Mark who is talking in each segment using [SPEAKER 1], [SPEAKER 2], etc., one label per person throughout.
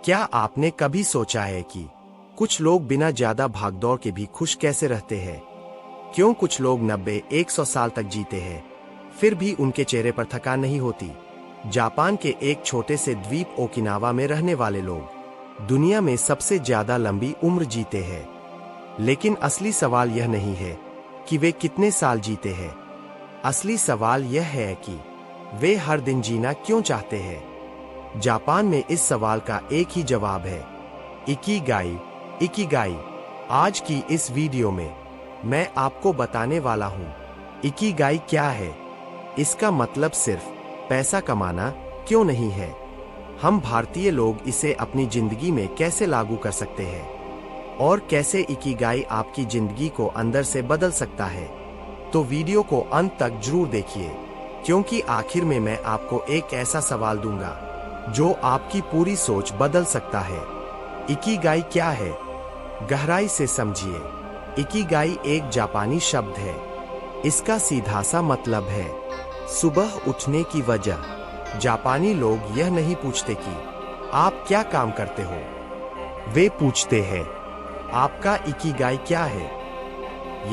[SPEAKER 1] क्या आपने कभी सोचा है कि कुछ लोग बिना ज्यादा भागदौड़ के भी खुश कैसे रहते हैं? क्यों कुछ लोग 90-100 साल तक जीते हैं, फिर भी उनके चेहरे पर थकान नहीं होती? जापान के एक छोटे से द्वीप ओकिनावा में रहने वाले लोग दुनिया में सबसे ज्यादा लंबी उम्र जीते हैं। लेकिन असली सवाल यह नहीं है कि वे कितने साल जीते हैं। असली सवाल यह है कि वे हर दिन जीना क्यों चाहते हैं। जापान में इस सवाल का एक ही जवाब है, इकिगाई। इकिगाई। आज की इस वीडियो में मैं आपको बताने वाला हूँ इकिगाई क्या है। इसका मतलब सिर्फ पैसा कमाना क्यों नहीं है। हम भारतीय लोग इसे अपनी जिंदगी में कैसे लागू कर सकते हैं और कैसे इकिगाई आपकी जिंदगी को अंदर से बदल सकता है। तो वीडियो को अंत तक जरूर देखिए, क्योंकि आखिर में मैं आपको एक ऐसा सवाल दूंगा जो आपकी पूरी सोच बदल सकता है। इकिगाई क्या है, गहराई से समझिए। इकिगाई एक जापानी शब्द है। इसका सीधा सा मतलब है सुबह उठने की वजह। जापानी लोग यह नहीं पूछते कि आप क्या काम करते हो, वे पूछते हैं आपका इकिगाई क्या है,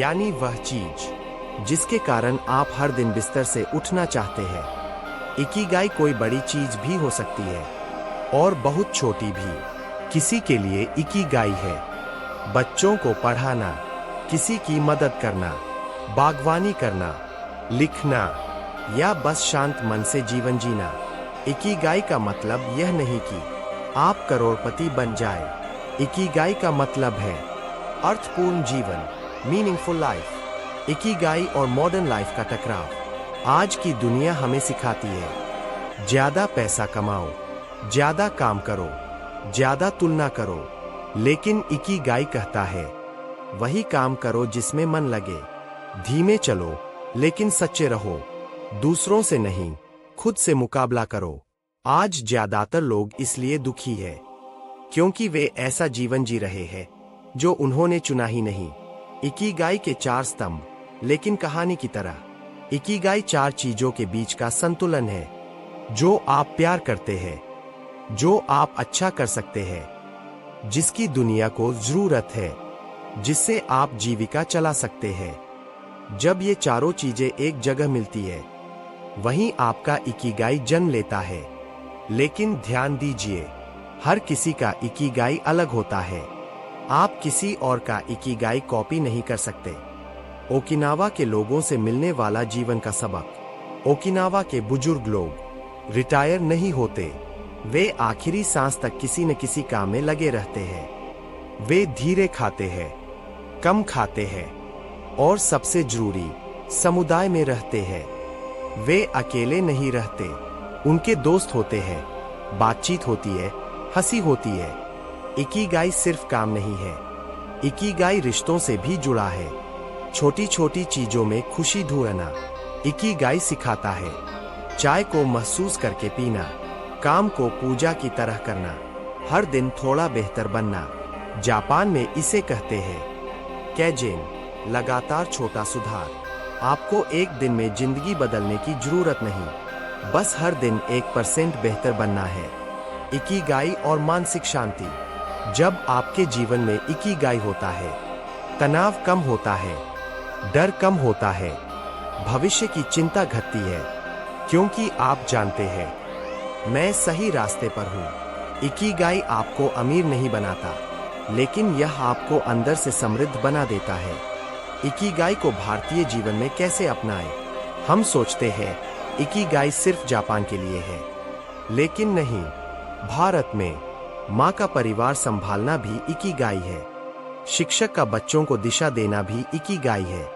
[SPEAKER 1] यानी वह चीज जिसके कारण आप हर दिन बिस्तर से उठना चाहते हैं। इकिगाई कोई बड़ी चीज भी हो सकती है और बहुत छोटी भी। किसी के लिए इकिगाई है बच्चों को पढ़ाना, किसी की मदद करना, बागवानी करना, लिखना या बस शांत मन से जीवन जीना। इकिगाई का मतलब यह नहीं कि आप करोड़पति बन जाए। इकिगाई का मतलब है अर्थपूर्ण जीवन, मीनिंगफुल लाइफ। इकिगाई और मॉडर्न लाइफ का टकराव। आज की दुनिया हमें सिखाती है ज्यादा पैसा कमाओ, ज्यादा काम करो, ज्यादा तुलना करो। लेकिन इकिगाई कहता है वही काम करो जिसमें मन लगे, धीमे चलो लेकिन सच्चे रहो, दूसरों से नहीं खुद से मुकाबला करो। आज ज्यादातर लोग इसलिए दुखी है क्योंकि वे ऐसा जीवन जी रहे हैं जो उन्होंने चुना ही नहीं। इकिगाई के 4 स्तंभ, लेकिन कहानी की तरह। इकिगाई 4 चीजों के बीच का संतुलन है। जो आप प्यार करते हैं, जो आप अच्छा कर सकते हैं, जिसकी दुनिया को जरूरत है, जिससे आप जीविका चला सकते हैं। जब ये चारों चीजें एक जगह मिलती है, वहीं आपका इकिगाई जन्म लेता है। लेकिन ध्यान दीजिए, हर किसी का इकिगाई अलग होता है। आप किसी और का इकिगाई कॉपी नहीं कर सकते। ओकिनावा के लोगों से मिलने वाला जीवन का सबक। ओकिनावा के बुजुर्ग लोग रिटायर नहीं होते, वे आखिरी सांस तक किसी न किसी काम में लगे रहते हैं। वे धीरे खाते हैं, कम खाते हैं और सबसे जरूरी, समुदाय में रहते हैं। वे अकेले नहीं रहते, उनके दोस्त होते हैं, बातचीत होती है, हंसी होती है। इकिगाई सिर्फ काम नहीं है, इकिगाई रिश्तों से भी जुड़ा है। छोटी छोटी चीजों में खुशी ढूंढना इकिगाई सिखाता है। चाय को महसूस करके पीना, काम को पूजा की तरह करना, हर दिन थोड़ा बेहतर बनना। जापान में इसे कहते हैं कैजेन, लगातार छोटा सुधार। आपको एक दिन में जिंदगी बदलने की जरूरत नहीं, बस हर दिन 1% बेहतर बनना है। इकिगाई और मानसिक शांति। जब आपके जीवन में इकिगाई होता है, तनाव कम होता है, डर कम होता है, भविष्य की चिंता घटती है, क्योंकि आप जानते हैं मैं सही रास्ते पर हूँ। इकिगाई आपको अमीर नहीं बनाता, लेकिन यह आपको अंदर से समृद्ध बना देता है। इकिगाई को भारतीय जीवन में कैसे अपनाएं? हम सोचते हैं इकिगाई सिर्फ जापान के लिए है, लेकिन नहीं। भारत में माँ का परिवार संभालना भी इकिगाई है, शिक्षक का बच्चों को दिशा देना भी इकिगाई है,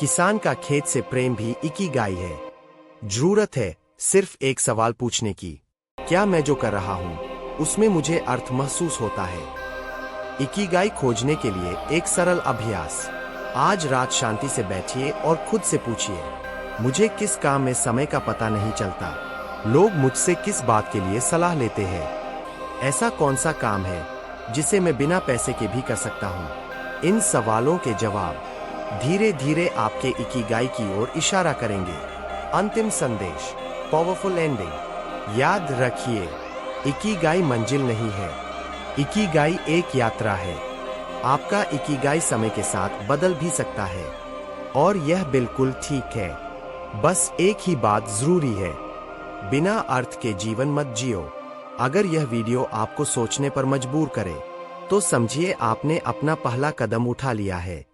[SPEAKER 1] किसान का खेत से प्रेम भी इकिगाई है। जरूरत है सिर्फ एक सवाल पूछने की, क्या मैं जो कर रहा हूँ उसमें मुझे अर्थ महसूस होता है? इकिगाई खोजने के लिए एक सरल अभ्यास। आज रात शांति से बैठिए और खुद से पूछिए, मुझे किस काम में समय का पता नहीं चलता? लोग मुझसे किस बात के लिए सलाह लेते हैं? ऐसा कौन सा काम है जिसे मैं बिना पैसे के भी कर सकता हूँ? इन सवालों के जवाब धीरे धीरे आपके इकिगाई की ओर इशारा करेंगे। अंतिम संदेश, पावरफुल एंडिंग। याद रखिए, इकिगाई मंजिल नहीं है, इकिगाई एक यात्रा है। आपका इकिगाई समय के साथ बदल भी सकता है और यह बिल्कुल ठीक है। बस एक ही बात जरूरी है, बिना अर्थ के जीवन मत जियो। अगर यह वीडियो आपको सोचने पर मजबूर करे तो समझिए आपने अपना पहला कदम उठा लिया है।